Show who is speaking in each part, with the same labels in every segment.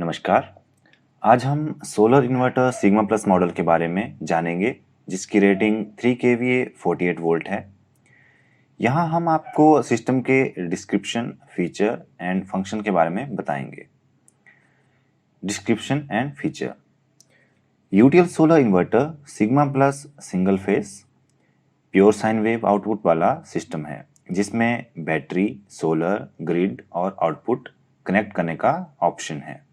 Speaker 1: नमस्कार। आज हम solar inverter sigma plus model के बारे में जानेंगे, जिसकी रेटिंग 3 kVA 48 वोल्ट है। यहाँ हम आपको सिस्टम के डिस्क्रिप्शन, फीचर एंड फंक्शन के बारे में बताएंगे। Description and feature. UTL solar inverter sigma plus single phase pure sine wave output वाला सिस्टम है, जिसमें बैटरी, सोलर, ग्रिड और आउटपुट कनेक्ट करने का ऑप्शन है।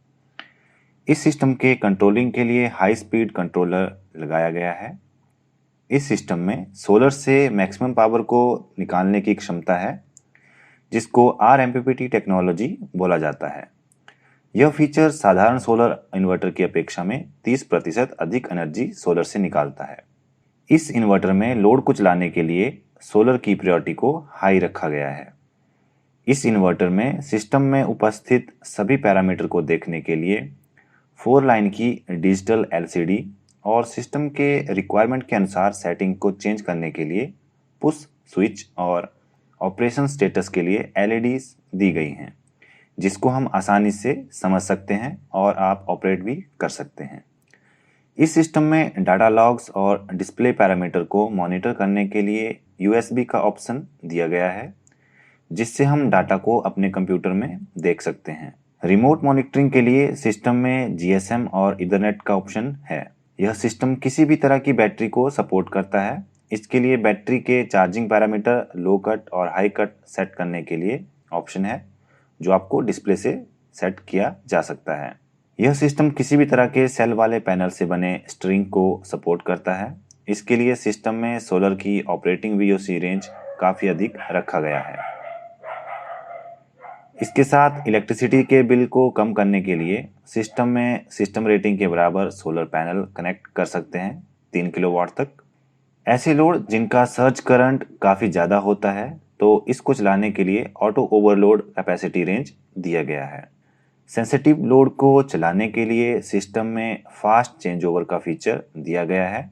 Speaker 1: इस सिस्टम के कंट्रोलिंग के लिए हाई स्पीड कंट्रोलर लगाया गया है। इस सिस्टम में सोलर से मैक्सिमम पावर को निकालने की क्षमता है, जिसको RMPPT टेक्नोलॉजी बोला जाता है। यह फीचर साधारण सोलर इन्वर्टर की अपेक्षा में 30% अधिक एनर्जी सोलर से निकालता है। इस इन्वर्टर में लोड को चलाने के लिए सोलर की प्रायोरिटी को हाई रखा गया है। इस इन्वर्टर में सिस्टम में उपस्थित सभी पैरामीटर को देखने के लिए 4 लाइन की डिजिटल LCD और सिस्टम के रिक्वायरमेंट के अनुसार सेटिंग को चेंज करने के लिए पुश स्विच और ऑपरेशन स्टेटस के लिए LEDs दी गई हैं, जिसको हम आसानी से समझ सकते हैं और आप ऑपरेट भी कर सकते हैं। इस सिस्टम में डाटा लॉग्स और डिस्प्ले पैरामीटर को मॉनिटर करने के लिए USB का ऑप्शन दिया गया है, जिससे हम डाटा को अपने कंप्यूटर में देख सकते हैं। रिमोट मॉनिटरिंग के लिए सिस्टम में GSM और ईथरनेट का ऑप्शन है। यह सिस्टम किसी भी तरह की बैटरी को सपोर्ट करता है। इसके लिए बैटरी के चार्जिंग पैरामीटर लो कट और हाई कट सेट करने के लिए ऑप्शन है, जो आपको डिस्प्ले से सेट किया जा सकता है। यह सिस्टम किसी भी तरह के सेल वाले पैनल से बने स्ट्रिंग को सपोर्ट करता है। इसके लिए सिस्टम में सोलर की ऑपरेटिंग VOC रेंज काफ़ी अधिक रखा गया है। इसके साथ इलेक्ट्रिसिटी के बिल को कम करने के लिए सिस्टम में सिस्टम रेटिंग के बराबर सोलर पैनल कनेक्ट कर सकते हैं 3 किलोवाट तक। ऐसे लोड जिनका सर्ज करंट काफ़ी ज़्यादा होता है, तो इसको चलाने के लिए ऑटो ओवरलोड कैपेसिटी रेंज दिया गया है। सेंसिटिव लोड को चलाने के लिए सिस्टम में फास्ट चेंज ओवर का फीचर दिया गया है।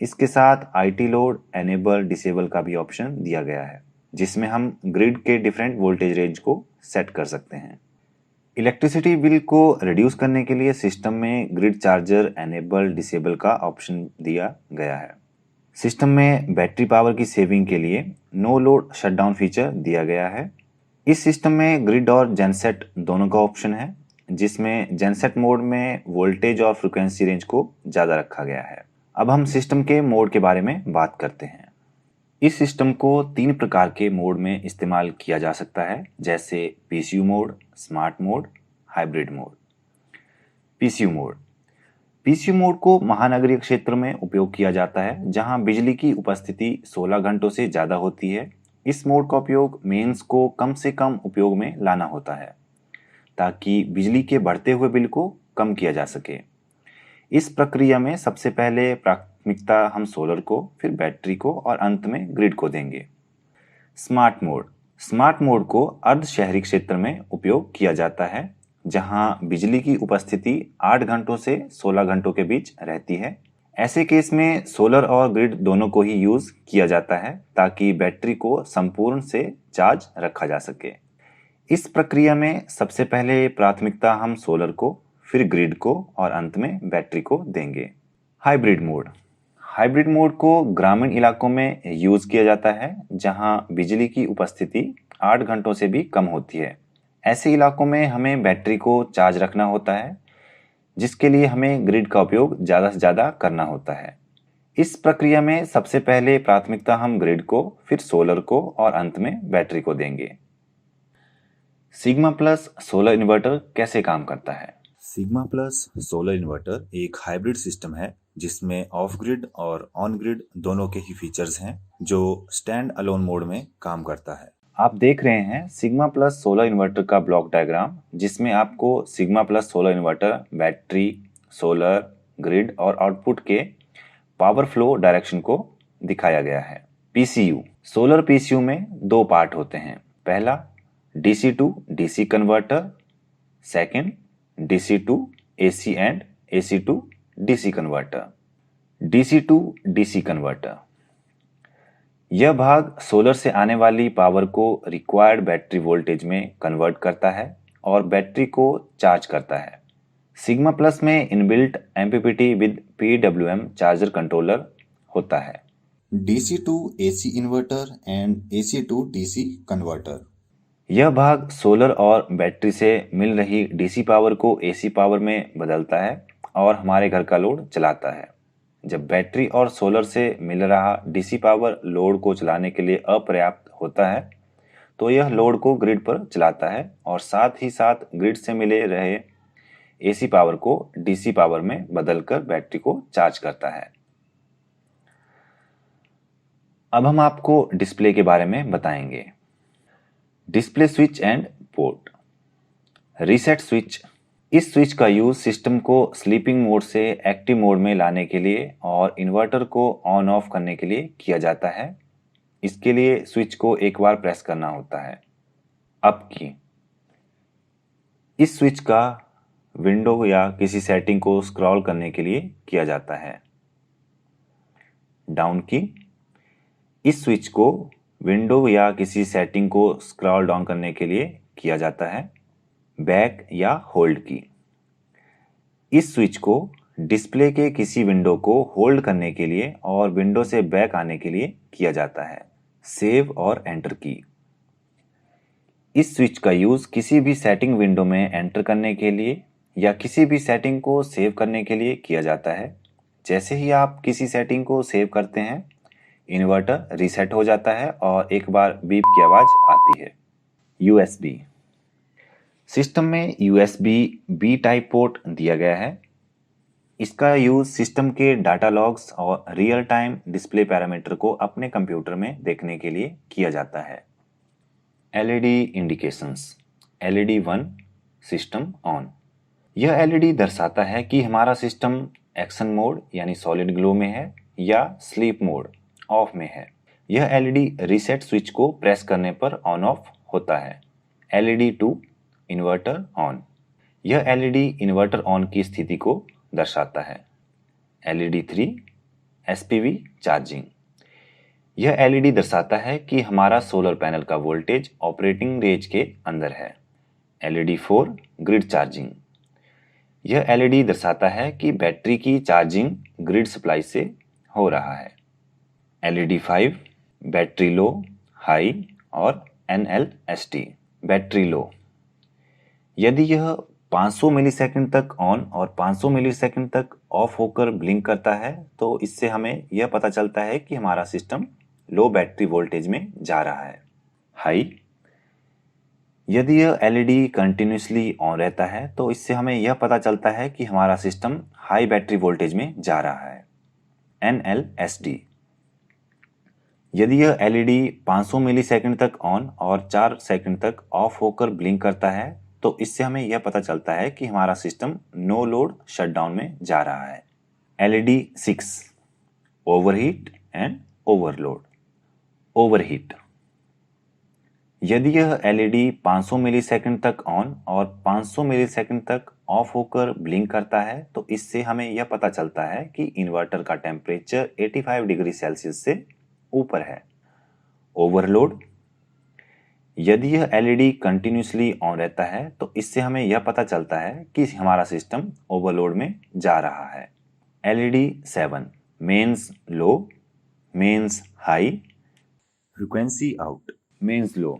Speaker 1: इसके साथ IT लोड एनेबल डिसेबल का भी ऑप्शन दिया गया है, जिसमें हम ग्रिड के डिफरेंट वोल्टेज रेंज को सेट कर सकते हैं। इलेक्ट्रिसिटी बिल को रिड्यूस करने के लिए सिस्टम में ग्रिड चार्जर एनेबल डिसेबल का ऑप्शन दिया गया है। सिस्टम में बैटरी पावर की सेविंग के लिए नो लोड शटडाउन फीचर दिया गया है। इस सिस्टम में ग्रिड और जेनसेट दोनों का ऑप्शन है, जिसमें जेनसेट मोड में वोल्टेज और फ्रिक्वेंसी रेंज को ज़्यादा रखा गया है। अब हम सिस्टम के मोड के बारे में बात करते हैं। इस सिस्टम को 3 प्रकार के मोड में इस्तेमाल किया जा सकता है, जैसे PCU mode, smart mode, hybrid mode. PCU mode. PCU mode को महानगरीय क्षेत्र में उपयोग किया जाता है, जहां बिजली की उपस्थिति 16 घंटों से ज़्यादा होती है। इस मोड का उपयोग मेंस को कम से कम उपयोग में लाना होता है, ताकि बिजली के बढ़ते हुए बिल को कम किया जा सके। इस प्रक्रिया में सबसे पहले प्राथमिकता हम सोलर को, फिर बैटरी को और अंत में ग्रिड को देंगे। Smart mode. स्मार्ट मोड को अर्ध शहरी क्षेत्र में उपयोग किया जाता है, जहां बिजली की उपस्थिति 8 घंटों से 16 घंटों के बीच रहती है। ऐसे केस में सोलर और ग्रिड दोनों को ही यूज किया जाता है, ताकि बैटरी को संपूर्ण से चार्ज रखा जा सके। इस प्रक्रिया में सबसे पहले प्राथमिकता हम सोलर को, फिर ग्रिड को और अंत में बैटरी को देंगे। Hybrid mode. हाइब्रिड मोड को ग्रामीण इलाकों में यूज किया जाता है, जहां बिजली की उपस्थिति 8 घंटों से भी कम होती है। ऐसे इलाकों में हमें बैटरी को चार्ज रखना होता है, जिसके लिए हमें ग्रिड का उपयोग ज़्यादा से ज़्यादा करना होता है। इस प्रक्रिया में सबसे पहले प्राथमिकता हम ग्रिड को, फिर सोलर को और अंत में बैटरी को देंगे। सिग्मा प्लस सोलर इन्वर्टर कैसे काम करता है? सिग्मा प्लस सोलर इन्वर्टर एक हाइब्रिड सिस्टम है, जिसमें ऑफ ग्रिड और ऑन ग्रिड दोनों के ही फीचर्स हैं, जो स्टैंड अलोन मोड में काम करता है। आप देख रहे हैं सिग्मा प्लस सोलर इन्वर्टर का ब्लॉक डायग्राम, जिसमें आपको sigma plus solar inverter, battery, solar, grid और आउटपुट के पावर फ्लो डायरेक्शन को दिखाया गया है। PCU। सोलर PCU में 2 पार्ट होते हैं। पहला DC to DC converter, second DC to AC and AC to DC converter. DC to DC converter. यह भाग सोलर से आने वाली पावर को रिक्वायर्ड बैटरी वोल्टेज में कन्वर्ट करता है और बैटरी को चार्ज करता है। सिग्मा प्लस में inbuilt MPPT with PWM charger controller होता है।
Speaker 2: DC to AC inverter and AC to DC converter.
Speaker 1: यह भाग सोलर और बैटरी से मिल रही डीसी पावर को एसी पावर में बदलता है और हमारे घर का लोड चलाता है। जब बैटरी और सोलर से मिल रहा डीसी पावर लोड को चलाने के लिए अपर्याप्त होता है तो यह लोड को ग्रिड पर चलाता है और साथ ही साथ ग्रिड से मिले रहे एसी पावर को डीसी पावर में बदलकर बैटरी को चार्ज करता है। अब हम आपको डिस्प्ले के बारे में बताएंगे। Display switch and port. Reset switch. इस स्विच का यूज सिस्टम को स्लीपिंग मोड से एक्टिव मोड में लाने के लिए और इन्वर्टर को ऑन ऑफ करने के लिए किया जाता है। इसके लिए स्विच को एक बार प्रेस करना होता है। अप की। इस स्विच का विंडो या किसी सेटिंग को स्क्रॉल करने के लिए किया जाता है। डाउन की। इस स्विच को विंडो या किसी सेटिंग को स्क्रॉल डाउन करने के लिए किया जाता है। बैक या होल्ड की। इस स्विच को डिस्प्ले के किसी विंडो को होल्ड करने के लिए और विंडो से बैक आने के लिए किया जाता है। सेव और एंटर की। इस स्विच का यूज किसी भी सेटिंग विंडो में एंटर करने के लिए या किसी भी सेटिंग को सेव करने के लिए किया जाता है। जैसे ही आप किसी सेटिंग को सेव करते हैं इन्वर्टर रीसेट हो जाता है और एक बार बीप की आवाज आती है। यूएसबी। सिस्टम में यूएसबी बी टाइप पोर्ट दिया गया है। इसका यूज सिस्टम के डाटा लॉग्स और रियल टाइम डिस्प्ले पैरामीटर को अपने कंप्यूटर में देखने के लिए किया जाता है। LED indications. LED 1 system on. यह एलईडी दर्शाता है कि हमारा सिस्टम एक्शन मोड यानी सॉलिड ग्लो में है या स्लीप मोड ऑफ में है। यह एलईडी रीसेट स्विच को प्रेस करने पर ऑन ऑफ होता है। LED 2 inverter on. यह एलईडी इन्वर्टर ऑन की स्थिति को दर्शाता है। LED 3 SPV charging. यह एलईडी दर्शाता है कि हमारा सोलर पैनल का वोल्टेज ऑपरेटिंग रेंज के अंदर है। LED 4 grid charging. यह एलईडी दर्शाता है कि बैटरी की चार्जिंग ग्रिड सप्लाई से हो रहा है। एलईडी 5 बैटरी लो, हाई और एनएलएसटी बैटरी लो। यदि यह 500 मिलीसेकंड तक ऑन और 500 मिलीसेकंड तक ऑफ होकर ब्लिंक करता है तो इससे हमें यह पता चलता है कि हमारा सिस्टम लो बैटरी वोल्टेज में जा रहा है। हाई। यदि यह एलईडी कंटिन्यूसली ऑन रहता है तो इससे हमें यह पता चलता है कि हमारा सिस्टम हाई बैटरी वोल्टेज में जा रहा है। एनएलएसडी। यदि यह एलईडी 500 मिलीसेकंड तक ऑन और 4 सेकंड तक ऑफ होकर ब्लिंक करता है तो इससे हमें यह पता चलता है कि हमारा सिस्टम नो लोड शटडाउन में जा रहा है। LED 6 overheat and overload. Overheat. यदि यह एलईडी 500 मिलीसेकंड तक ऑन और 500 मिलीसेकंड तक ऑफ होकर ब्लिंक करता है तो इससे हमें यह पता चलता है कि इन्वर्टर का टेम्परेचर 85 डिग्री सेल्सियस से ऊपर है। ओवरलोड। यदि यह एलईडी कंटिन्यूसली ऑन रहता है तो इससे हमें यह पता चलता है कि हमारा सिस्टम ओवरलोड में जा रहा है। LED 7 mains low, mains high, frequency out, mains low.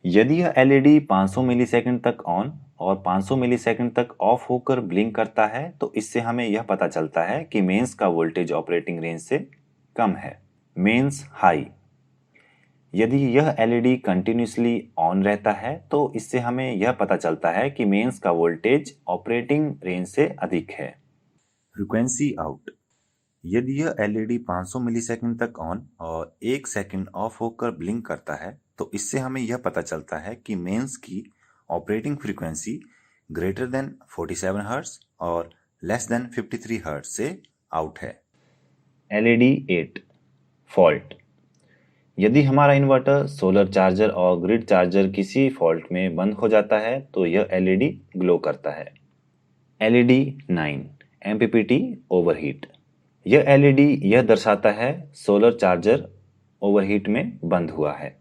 Speaker 1: यदि यह एलईडी 500 मिलीसेकंड तक ऑन और 500 मिलीसेकंड तक ऑफ होकर ब्लिंक करता है तो इससे हमें यह पता चलता है कि मेंस का वोल्टेज ऑपरेटिंग रेंज से कम है। Mains high. यदि यह एलईडी कंटिन्यूसली ऑन रहता है तो इससे हमें यह पता चलता है कि मेंस का वोल्टेज ऑपरेटिंग रेंज से अधिक है। Frequency out. यदि यह एलईडी 500 मिलीसेकंड तक ऑन और 1 सेकंड ऑफ होकर ब्लिंक करता है तो इससे हमें यह पता चलता है कि मेंस की operating frequency greater than 47 hertz और लेस देन 53 हर्ट्ज से आउट है। LED 8 fault. यदि हमारा इन्वर्टर सोलर चार्जर और ग्रिड चार्जर किसी फॉल्ट में बंद हो जाता है तो यह एलईडी ग्लो करता है। LED 9 MPPT overheat. यह एलईडी यह दर्शाता है सोलर चार्जर ओवरहीट में बंद हुआ है।